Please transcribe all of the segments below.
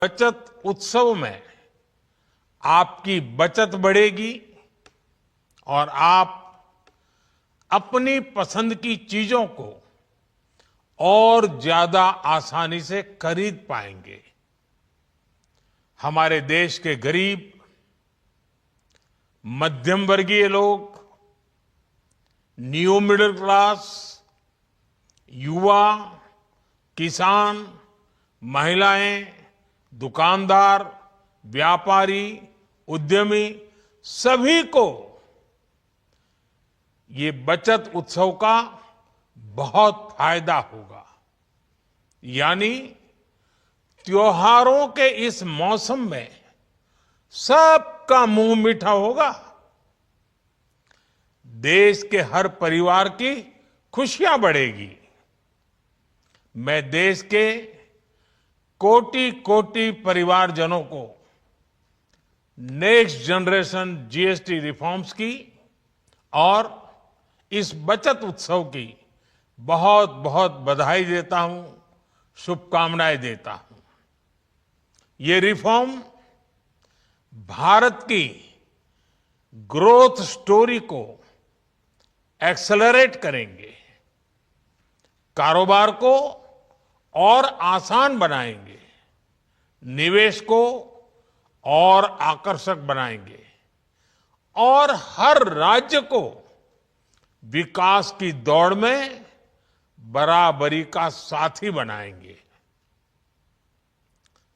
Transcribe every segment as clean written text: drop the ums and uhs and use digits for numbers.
बचत उत्सव में आपकी बचत बढ़ेगी और आप अपनी पसंद की चीजों को और ज्यादा आसानी से खरीद पाएंगे। हमारे देश के गरीब, मध्यम वर्गीय लोग, न्यू मिडिल क्लास, युवा, किसान, महिलाएं, दुकानदार, व्यापारी, उद्यमी, सभी को ये बचत उत्सव का बहुत फायदा होगा। यानी त्योहारों के इस मौसम में सबका मुंह मीठा होगा। देश के हर परिवार की खुशियां बढ़ेगी। मैं देश के कोटि कोटि परिवारजनों को नेक्स्ट जनरेशन जीएसटी रिफॉर्म्स की और इस बचत उत्सव की बहुत बहुत बधाई देता हूं, शुभकामनाएं देता हूं। ये रिफॉर्म भारत की ग्रोथ स्टोरी को एक्सेलरेट करेंगे, कारोबार को और आसान बनाएंगे, निवेश को और आकर्षक बनाएंगे और हर राज्य को विकास की दौड़ में बराबरी का साथी बनाएंगे।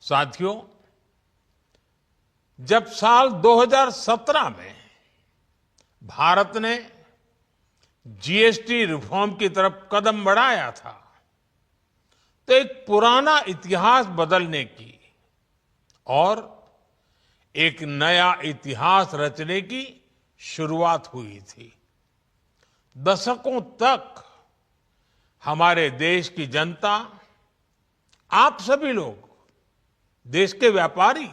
साथियों, जब साल 2017 में भारत ने जीएसटी रिफॉर्म की तरफ कदम बढ़ाया था, तो एक पुराना इतिहास बदलने की और एक नया इतिहास रचने की शुरुआत हुई थी। दशकों तक हमारे देश की जनता, आप सभी लोग, देश के व्यापारी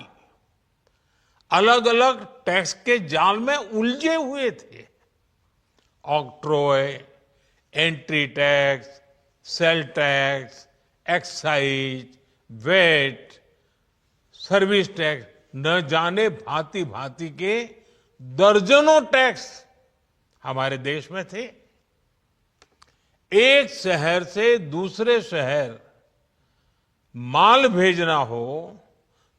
अलग अलग टैक्स के जाल में उलझे हुए थे। Octroi, entry tax, sale tax, excise, VAT, service tax, न जाने भांति भांति के दर्जनों टैक्स हमारे देश में थे। एक शहर से दूसरे शहर माल भेजना हो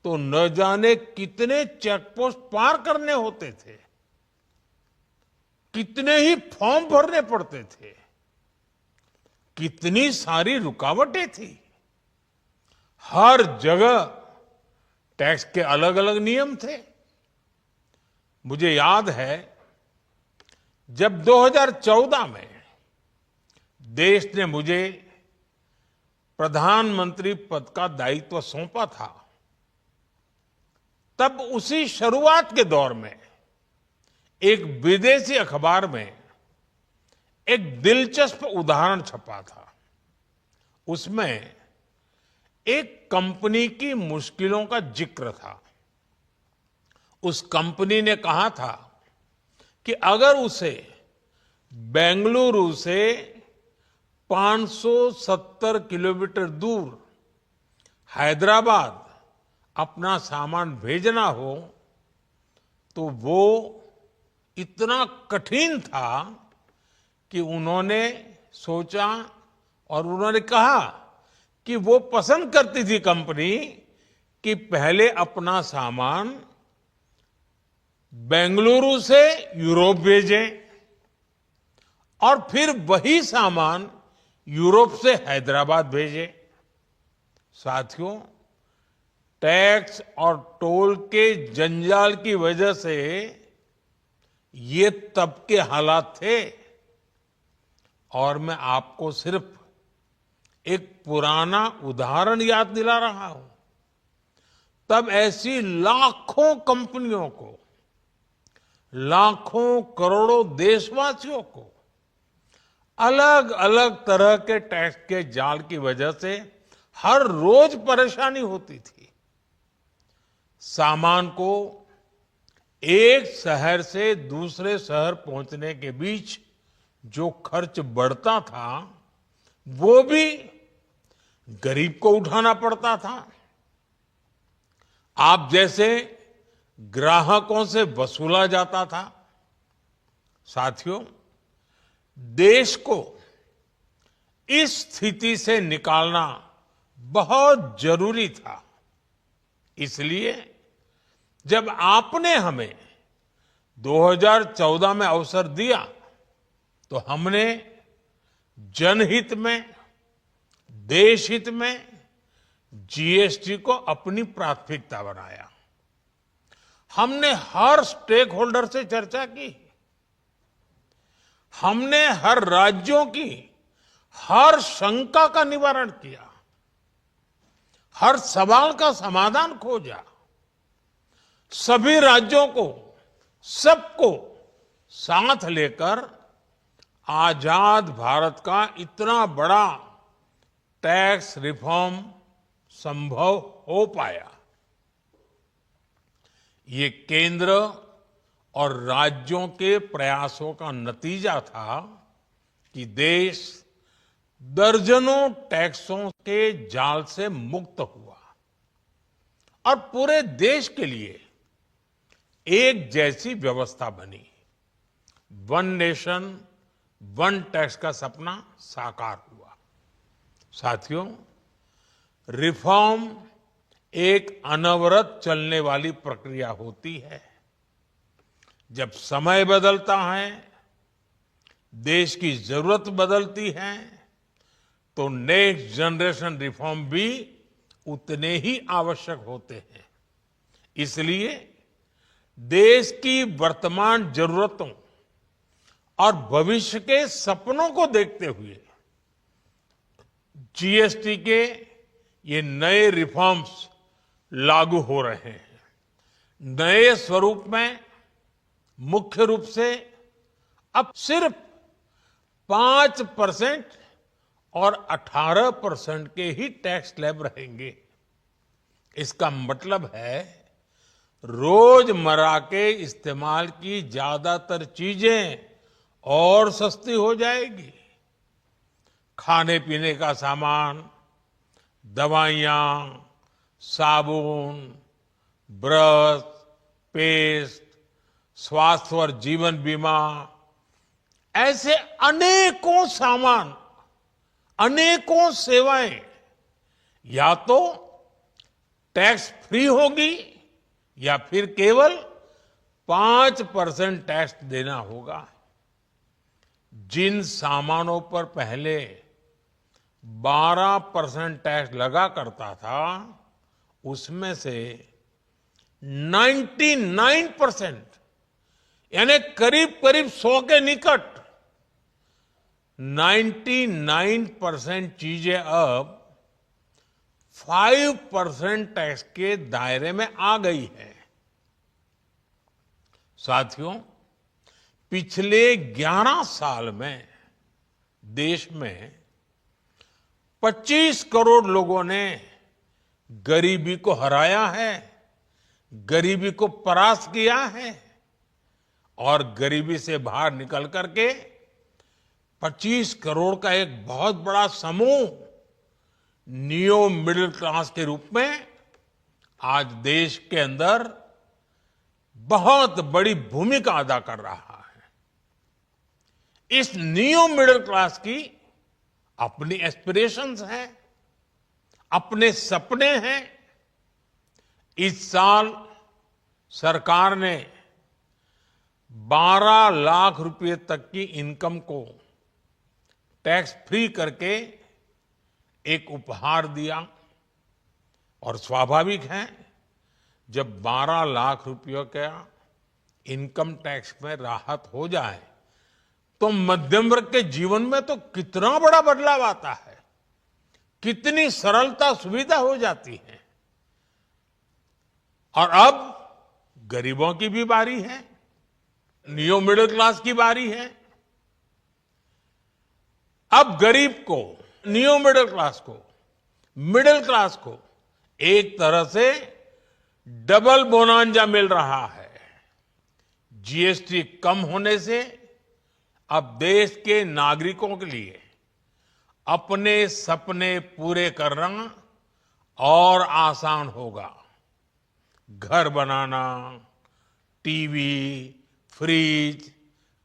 तो न जाने कितने चेकपोस्ट पार करने होते थे, कितने ही फॉर्म भरने पड़ते थे, कितनी सारी रुकावटें थी। हर जगह टैक्स के अलग अलग नियम थे। मुझे याद है, जब 2014 में देश ने मुझे प्रधानमंत्री पद का दायित्व सौंपा था, तब उसी शुरुआत के दौर में एक विदेशी अखबार में एक दिलचस्प उदाहरण छपा था। उसमें एक कंपनी की मुश्किलों का जिक्र था। उस कंपनी ने कहा था कि अगर उसे बेंगलुरु से 570 किलोमीटर दूर हैदराबाद अपना सामान भेजना हो तो वो इतना कठिन था कि उन्होंने सोचा और उन्होंने कहा कि वो पसंद करती थी कंपनी कि पहले अपना सामान बेंगलुरु से यूरोप भेजें और फिर वही सामान यूरोप से हैदराबाद भेजें। साथियों, टैक्स और टोल के जंजाल की वजह से ये तब के हालात थे। और मैं आपको सिर्फ एक पुराना उदाहरण याद दिला रहा हूं। तब ऐसी लाखों कंपनियों को, लाखों करोड़ों देशवासियों को अलग अलग तरह के टैक्स के जाल की वजह से हर रोज परेशानी होती थी। सामान को एक शहर से दूसरे शहर पहुंचने के बीच जो खर्च बढ़ता था, वो भी गरीब को उठाना पड़ता था। आप जैसे ग्राहकों से वसूला जाता था। साथियों, देश को इस स्थिति से निकालना बहुत जरूरी था। इसलिए जब आपने हमें 2014 में अवसर दिया तो हमने जनहित में, देश हित में जीएसटी को अपनी प्राथमिकता बनाया। हमने हर स्टेक होल्डर से चर्चा की। हमने हर राज्यों की हर शंका का निवारण किया, हर सवाल का समाधान खोजा। सभी राज्यों को, सबको साथ लेकर आजाद भारत का इतना बड़ा टैक्स रिफॉर्म संभव हो पाया। ये केंद्र और राज्यों के प्रयासों का नतीजा था कि देश दर्जनों टैक्सों के जाल से मुक्त हुआ और पूरे देश के लिए एक जैसी व्यवस्था बनी। वन नेशन वन टैक्स का सपना साकार हुआ। साथियों, रिफॉर्म एक अनवरत चलने वाली प्रक्रिया होती है। जब समय बदलता है, देश की जरूरत बदलती है, तो नेक्स्ट जनरेशन रिफॉर्म भी उतने ही आवश्यक होते हैं। इसलिए देश की वर्तमान जरूरतों और भविष्य के सपनों को देखते हुए जीएसटी के ये नए रिफॉर्म्स लागू हो रहे हैं। नए स्वरूप में मुख्य रूप से अब सिर्फ 5% और 18% के ही टैक्स स्लैब रहेंगे। इसका मतलब है रोजमर्रा के इस्तेमाल की ज्यादातर चीजें और सस्ती हो जाएगी। खाने पीने का सामान, दवाइयां, साबुन, ब्रश, पेस्ट, स्वास्थ्य और जीवन बीमा, ऐसे अनेकों सामान, अनेकों सेवाएं या तो टैक्स फ्री होगी या फिर केवल 5% टैक्स देना होगा। जिन सामानों पर पहले 12% टैक्स लगा करता था, उसमें से 99% यानी करीब करीब 100 के निकट 99% चीजें अब 5% टैक्स के दायरे में आ गई है। साथियों, पिछले 11 साल में देश में 25 करोड़ लोगों ने गरीबी को हराया है, गरीबी को परास्त किया है और गरीबी से बाहर निकल करके 25 करोड़ का एक बहुत बड़ा समूह नियो मिडिल क्लास के रूप में आज देश के अंदर बहुत बड़ी भूमिका अदा कर रहा है। इस नियो मिडिल क्लास की अपनी एस्पिरेशंस हैं, अपने सपने हैं। इस साल सरकार ने 12 लाख रुपए तक की इनकम को टैक्स फ्री करके एक उपहार दिया और स्वाभाविक है, जब 12 लाख रुपयों का इनकम टैक्स में राहत हो जाए तो मध्यम वर्ग के जीवन में तो कितना बड़ा बदलाव आता है, कितनी सरलता सुविधा हो जाती है। और अब गरीबों की भी बारी है, नियो मिडिल क्लास की बारी है। अब गरीब को, नियो मिडिल क्लास को एक तरह से डबल बोनांजा मिल रहा है। जीएसटी कम होने से अब देश के नागरिकों के लिए अपने सपने पूरे करना और आसान होगा। घर बनाना, टीवी, फ्रिज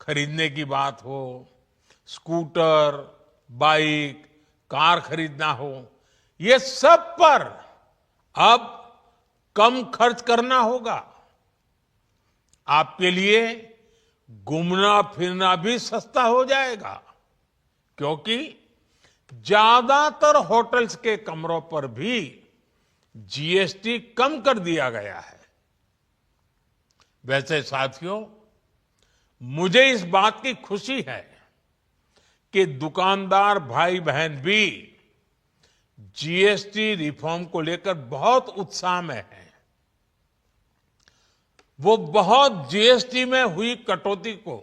खरीदने की बात हो, स्कूटर, बाइक, कार खरीदना हो, ये सब पर अब कम खर्च करना होगा। आपके लिए घूमना फिरना भी सस्ता हो जाएगा, क्योंकि ज्यादातर होटल्स के कमरों पर भी जीएसटी कम कर दिया गया है। वैसे साथियों, मुझे इस बात की खुशी है कि दुकानदार भाई बहन भी जीएसटी रिफॉर्म को लेकर बहुत उत्साह में हैं। वो बहुत जीएसटी में हुई कटौती को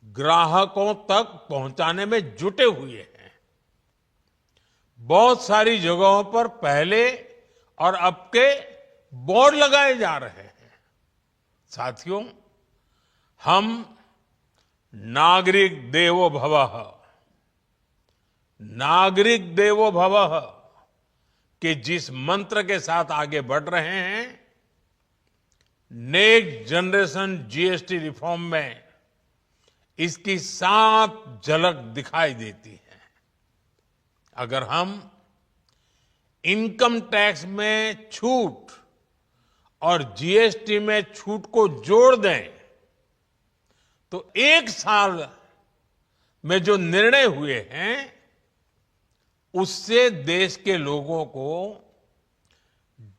ग्राहकों तक पहुंचाने में जुटे हुए हैं। बहुत सारी जगहों पर पहले और अब के बोर्ड लगाए जा रहे हैं। साथियों, हम नागरिक देवो भवः, नागरिक देवो भवः के जिस मंत्र के साथ आगे बढ़ रहे हैं, नेक्स्ट जनरेशन जीएसटी रिफॉर्म में इसकी साफ झलक दिखाई देती है। अगर हम इनकम टैक्स में छूट और जीएसटी में छूट को जोड़ दें, तो एक साल में जो निर्णय हुए हैं, उससे देश के लोगों को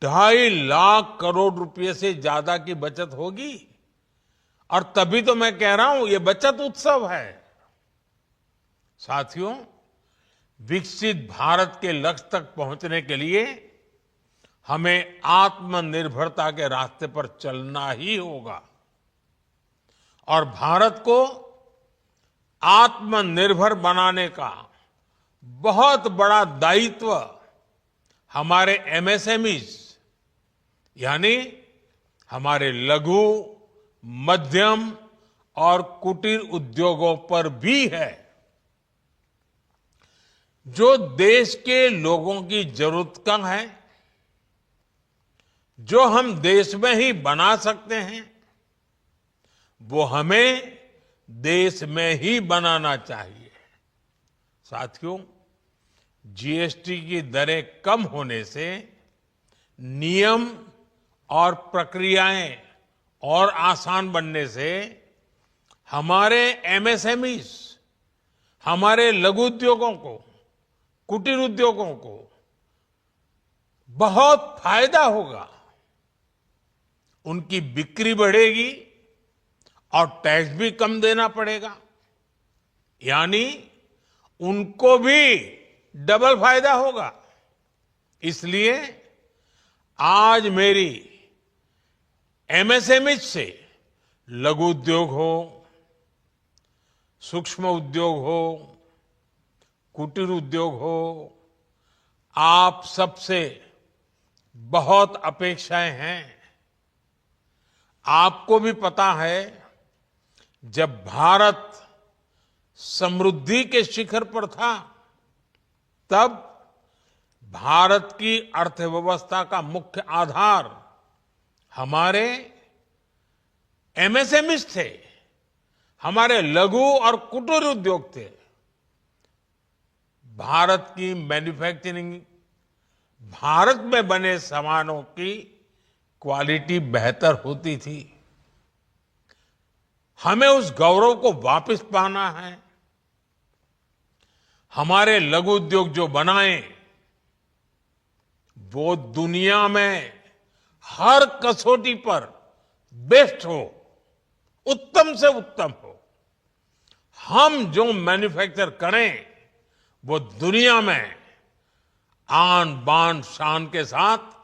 2.5 लाख करोड़ रुपए से ज्यादा की बचत होगी। और तभी तो मैं कह रहा हूं, ये बचत उत्सव है। साथियों, विकसित भारत के लक्ष्य तक पहुंचने के लिए हमें आत्मनिर्भरता के रास्ते पर चलना ही होगा। और भारत को आत्मनिर्भर बनाने का बहुत बड़ा दायित्व हमारे एमएसएमईज, यानी हमारे लघु, मध्यम और कुटीर उद्योगों पर भी है, जो देश के लोगों की जरूरत का है, जो हम देश में ही बना सकते हैं, वो हमें देश में ही बनाना चाहिए। साथियों, जीएसटी की दरें कम होने से नियम और प्रक्रियाएं और आसान बनने से हमारे एमएसएमईज, हमारे लघु उद्योगों को, कुटीर उद्योगों को बहुत फायदा होगा। उनकी बिक्री बढ़ेगी और टैक्स भी कम देना पड़ेगा, यानी उनको भी डबल फायदा होगा। इसलिए आज मेरी एमएसएमई से लघु उद्योग हो, सूक्ष्म उद्योग हो, कुटीर उद्योग हो, आप सबसे बहुत अपेक्षाएं हैं। आपको भी पता है, जब भारत समृद्धि के शिखर पर था, तब भारत की अर्थव्यवस्था का मुख्य आधार हमारे एमएसएमईज थे, हमारे लघु और कुटीर उद्योग थे। भारत की मैन्युफैक्चरिंग, भारत में बने सामानों की क्वालिटी बेहतर होती थी। हमें उस गौरव को वापस पाना है। हमारे लघु उद्योग जो बनाए, वो दुनिया में हर कसौटी पर बेस्ट हो, उत्तम से उत्तम हो। हम जो मैन्युफैक्चर करें, वो दुनिया में आन बान शान के साथ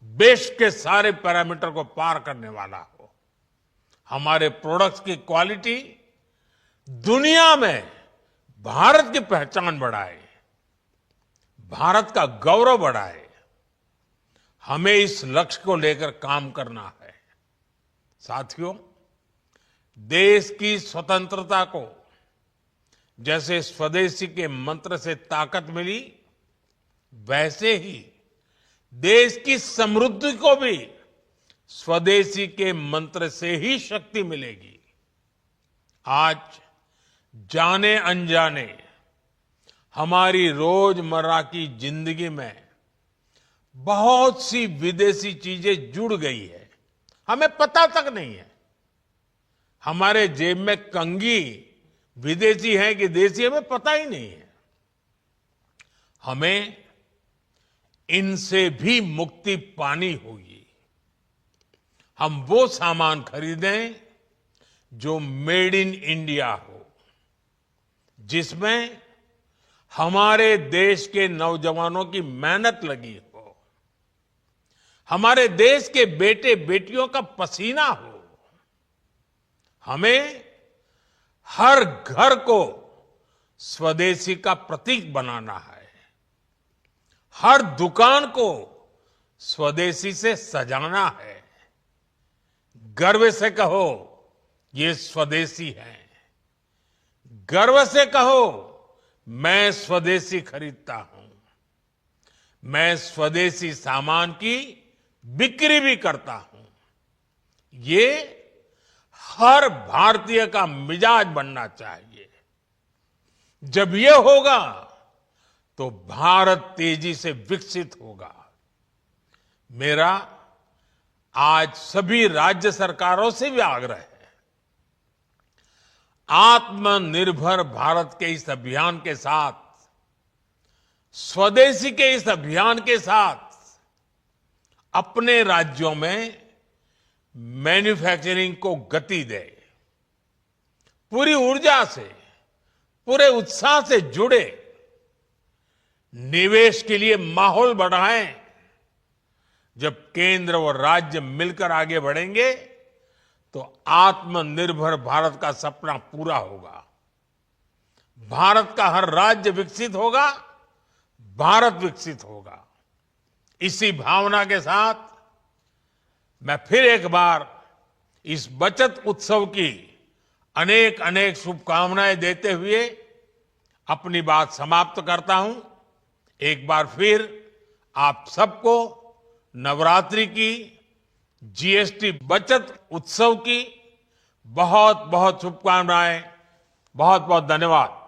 बेस्ट के सारे पैरामीटर को पार करने वाला हो। हमारे प्रोडक्ट्स की क्वालिटी दुनिया में भारत की पहचान बढ़ाए, भारत का गौरव बढ़ाए। हमें इस लक्ष्य को लेकर काम करना है। साथियों, देश की स्वतंत्रता को जैसे स्वदेशी के मंत्र से ताकत मिली, वैसे ही देश की समृद्धि को भी स्वदेशी के मंत्र से ही शक्ति मिलेगी। आज जाने अनजाने हमारी रोजमर्रा की जिंदगी में बहुत सी विदेशी चीजें जुड़ गई है, हमें पता तक नहीं है। हमारे जेब में कंघी विदेशी है कि देसी, हमें पता ही नहीं है। हमें इनसे भी मुक्ति पानी होगी। हम वो सामान खरीदें जो मेड इन इंडिया हो, जिसमें हमारे देश के नौजवानों की मेहनत लगी हो, हमारे देश के बेटे बेटियों का पसीना हो। हमें हर घर को स्वदेशी का प्रतीक बनाना है, हर दुकान को स्वदेशी से सजाना है। गर्व से कहो ये स्वदेशी है, गर्व से कहो मैं स्वदेशी खरीदता हूं, मैं स्वदेशी सामान की बिक्री भी करता हूं। ये हर भारतीय का मिजाज बनना चाहिए। जब ये होगा तो भारत तेजी से विकसित होगा। मेरा आज सभी राज्य सरकारों से भी आग्रह है, आत्मनिर्भर भारत के इस अभियान के साथ, स्वदेशी के इस अभियान के साथ अपने राज्यों में मैन्युफैक्चरिंग को गति दे, पूरी ऊर्जा से, पूरे उत्साह से जुड़े, निवेश के लिए माहौल बढ़ाएं। जब केंद्र और राज्य मिलकर आगे बढ़ेंगे तो आत्मनिर्भर भारत का सपना पूरा होगा। भारत का हर राज्य विकसित होगा, भारत विकसित होगा। इसी भावना के साथ मैं फिर एक बार इस बचत उत्सव की अनेक अनेक शुभकामनाएं देते हुए अपनी बात समाप्त करता हूं। एक बार फिर आप सबको नवरात्रि की, जीएसटी बचत उत्सव की बहुत बहुत शुभकामनाएं। बहुत बहुत धन्यवाद।